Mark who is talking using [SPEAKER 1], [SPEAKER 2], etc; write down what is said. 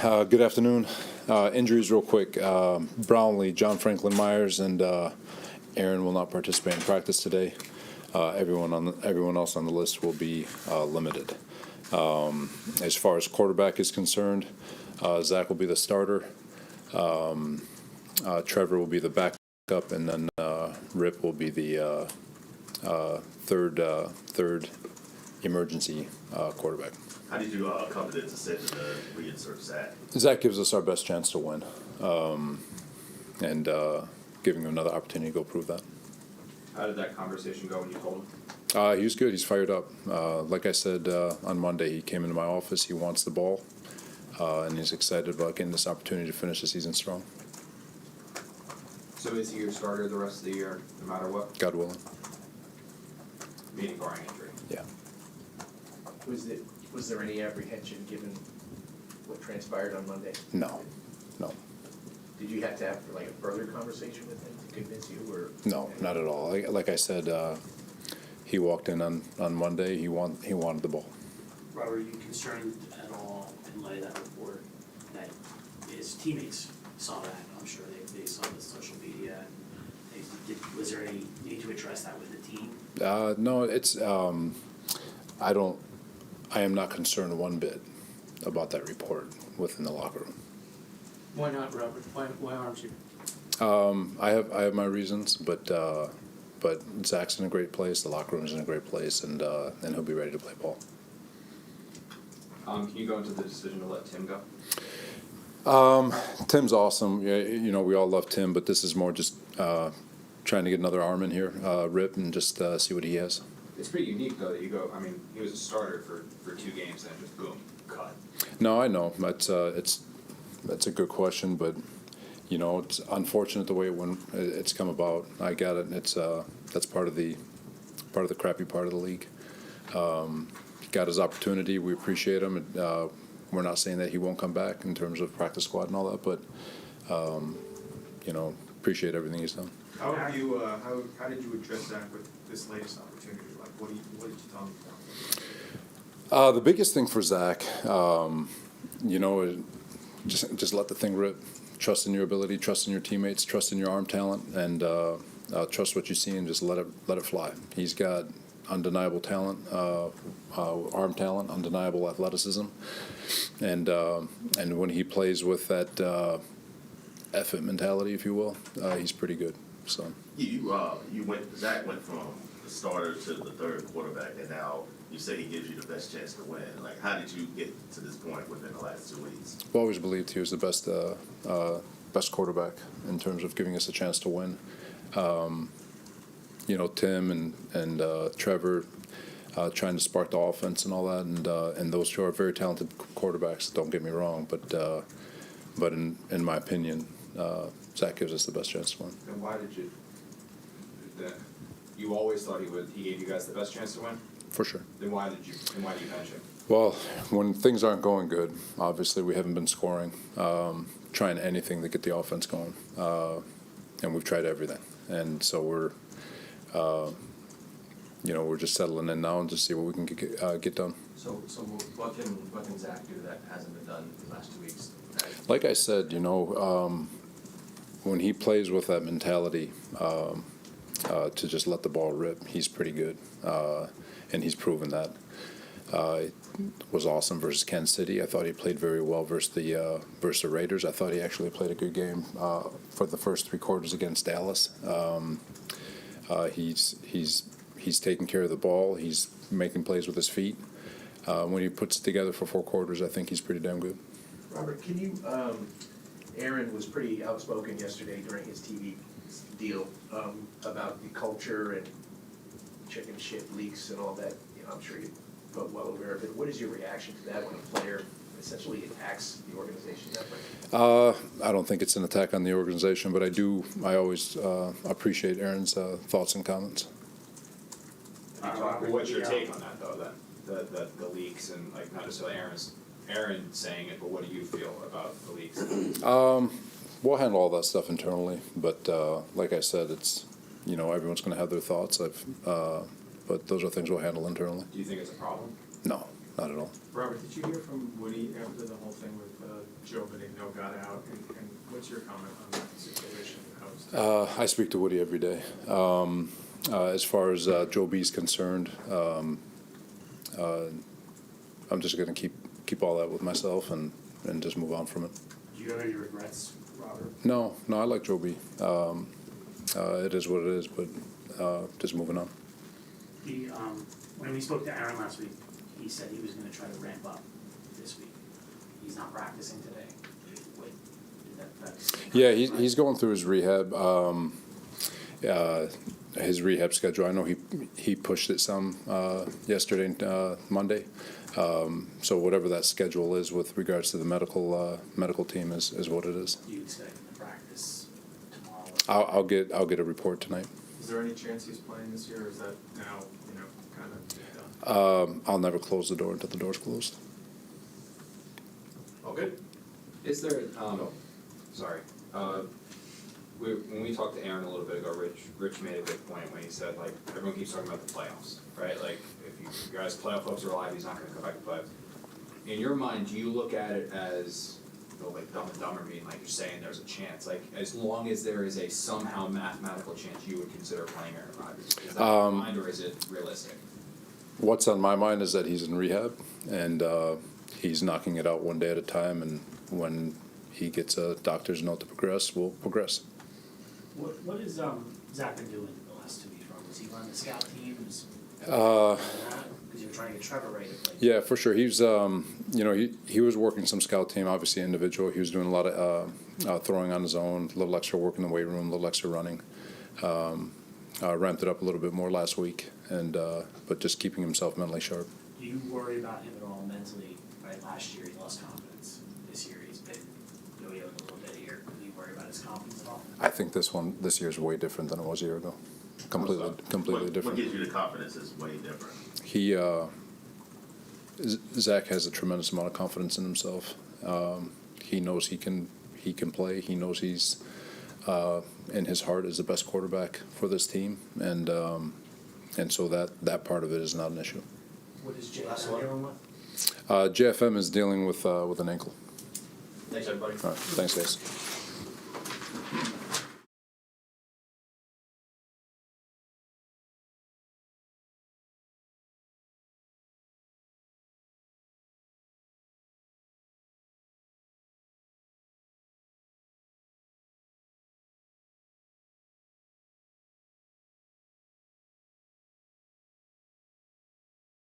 [SPEAKER 1] Good afternoon. Injuries real quick. Brownlee, John Franklin Myers, and Aaron will not participate in practice today. Everyone else on the list will be limited. As far as quarterback is concerned, Zach will be the starter. Trevor will be the backup, and then Rip will be the third emergency quarterback.
[SPEAKER 2] How did you come to the decision to reinsert Zach?
[SPEAKER 1] Zach gives us our best chance to win, and giving him another opportunity to go prove that.
[SPEAKER 3] How did that conversation go when you told him?
[SPEAKER 1] He was good. He's fired up. Like I said on Monday, he came into my office. He wants the ball, and he's excited about getting this opportunity to finish the season strong.
[SPEAKER 3] So is he your starter the rest of the year, no matter what?
[SPEAKER 1] God willing.
[SPEAKER 3] Meaning barring injury.
[SPEAKER 1] Yeah.
[SPEAKER 4] Was there any apprehension given what transpired on Monday?
[SPEAKER 1] No.
[SPEAKER 4] Did you have to have like a further conversation with him to convince you, or?
[SPEAKER 1] No, not at all. Like I said, he walked in on Monday. He wanted the ball.
[SPEAKER 5] Robert, are you concerned at all in light of that report that his teammates saw that? I'm sure they saw the social media. Was there any need to address that with the team?
[SPEAKER 1] No, it's I am not concerned one bit about that report within the locker room.
[SPEAKER 5] Why not, Robert? Why aren't you?
[SPEAKER 1] I have my reasons, but Zach's in a great place. The locker room is in a great place, and he'll be ready to play ball.
[SPEAKER 3] Can you go into the decision to let Tim go?
[SPEAKER 1] Tim's awesome. Yeah, we all love Tim, but this is more just trying to get another arm in here, Rip, and just see what he has.
[SPEAKER 3] It's pretty unique, though, that you go, he was a starter for 2 games and just boom, cut.
[SPEAKER 1] No, I know. That's a good question, but, it's unfortunate the way it's come about. I get it. That's part of the crappy part of the league. He got his opportunity. We appreciate him. And, we're not saying that he won't come back in terms of practice squad and all that, but, appreciate everything he's done.
[SPEAKER 6] How did you address that with this latest opportunity? Like, what did you tell him?
[SPEAKER 1] The biggest thing for Zach, just let the thing rip. Trust in your ability, trust in your teammates, trust in your arm talent, and trust what you see, and just let it fly. He's got undeniable talent, arm talent, undeniable athleticism, and when he plays with that effort mentality, if you will, he's pretty good. So
[SPEAKER 2] Zach went from the starter to the third quarterback, and now you say he gives you the best chance to win. Like, how did you get to this point within the last 2 weeks?
[SPEAKER 1] I've always believed he was the best quarterback in terms of giving us a chance to win. Tim and Trevor trying to spark the offense and all that, and those two are very talented quarterbacks. Don't get me wrong, but in my opinion, Zach gives us the best chance to win.
[SPEAKER 3] And why did you always thought he gave you guys the best chance to win?
[SPEAKER 1] For sure.
[SPEAKER 3] Then why did you bench him?
[SPEAKER 1] Well, when things aren't going good, obviously we haven't been scoring, trying anything to get the offense going, and we've tried everything, and so we're just settling in now and just see what we can get done.
[SPEAKER 7] So what can Zach do that hasn't been done in the last 2 weeks?
[SPEAKER 1] Like I said, when he plays with that mentality to just let the ball rip, he's pretty good, and he's proven that. It was awesome versus Kansas City. I thought he played very well versus the Raiders. I thought he actually played a good game for the first 3 quarters against Dallas. He's taking care of the ball. He's making plays with his feet. When he puts it together for 4 quarters, I think he's pretty damn good.
[SPEAKER 4] Robert, can you? Aaron was pretty outspoken yesterday during his TV deal about the culture and chicken shit leaks and all that. I'm sure you're well aware of it. What is your reaction to that when a player essentially attacks the organization that way?
[SPEAKER 1] I don't think it's an attack on the organization, but I always appreciate Aaron's thoughts and comments.
[SPEAKER 3] What's your take on that, though, then? The leaks, and not necessarily Aaron saying it, but what do you feel about the leaks?
[SPEAKER 1] We'll handle all that stuff internally, but like I said, it's everyone's going to have their thoughts. But those are things we'll handle internally.
[SPEAKER 3] Do you think it's a problem?
[SPEAKER 1] No, not at all.
[SPEAKER 6] Robert, did you hear from Woody after the whole thing with Joe Benigno got out, and what's your comment on that situation? How is
[SPEAKER 1] I speak to Woody every day. As far as Joe B's concerned, I'm just going to keep all that with myself and just move on from it.
[SPEAKER 5] Do you have any regrets, Robert?
[SPEAKER 1] No, I like Joe B. It is what it is, but just moving on.
[SPEAKER 5] When we spoke to Aaron last week, he said he was gonna try to ramp up this week. He's not practicing today. What, that's.
[SPEAKER 1] Yeah, he's going through his rehab. His rehab schedule. I know he pushed it some yesterday, Monday. So whatever that schedule is with regards to the medical team is what it is.
[SPEAKER 5] Do you expect him to practice tomorrow?
[SPEAKER 1] I'll get a report tonight.
[SPEAKER 6] Is there any chance he's playing this year, or is that now, kind of done?
[SPEAKER 1] I'll never close the door until the door's closed.
[SPEAKER 3] All good? Is there, sorry, when we talked to Aaron a little bit ago, Rich made a good point when he said, like, everyone keeps talking about the playoffs, right? Like, if you guys' playoff hopes are alive, he's not gonna come back to playoffs. In your mind, do you look at it as, like Dumb and Dumber mean, like you're saying there's a chance, like, as long as there is a somehow mathematical chance, you would consider playing Aaron Rodgers? Is that in your mind, or is it realistic?
[SPEAKER 1] What's on my mind is that he's in rehab and he's knocking it out one day at a time, and when he gets a doctor's note to progress, we'll progress.
[SPEAKER 5] What has Zach been doing the last 2 weeks, Robert? Was he running the scout teams? Because you were trying to get Trevor ready to play.
[SPEAKER 1] Yeah, for sure. He was, he was working some scout team, obviously individual. He was doing a lot of throwing on his own, a little extra work in the weight room, a little extra running. Ramped it up a little bit more last week, but just keeping himself mentally sharp.
[SPEAKER 5] Do you worry about him at all mentally? Right, last year he lost confidence. This year he's been yo-yoing a little bit here. Do you worry about his confidence at all?
[SPEAKER 1] I think this year is way different than it was a year ago. Completely
[SPEAKER 2] What
[SPEAKER 1] different.
[SPEAKER 2] gives you the confidence is way different?
[SPEAKER 1] Zach has a tremendous amount of confidence in himself. He knows he can play. He knows he's in his heart is the best quarterback for this team, and so that part of it is not an issue.
[SPEAKER 5] What is JFM dealing with?
[SPEAKER 1] JFM is dealing with an ankle.
[SPEAKER 3] Thanks, everybody.
[SPEAKER 1] All right, thanks, guys.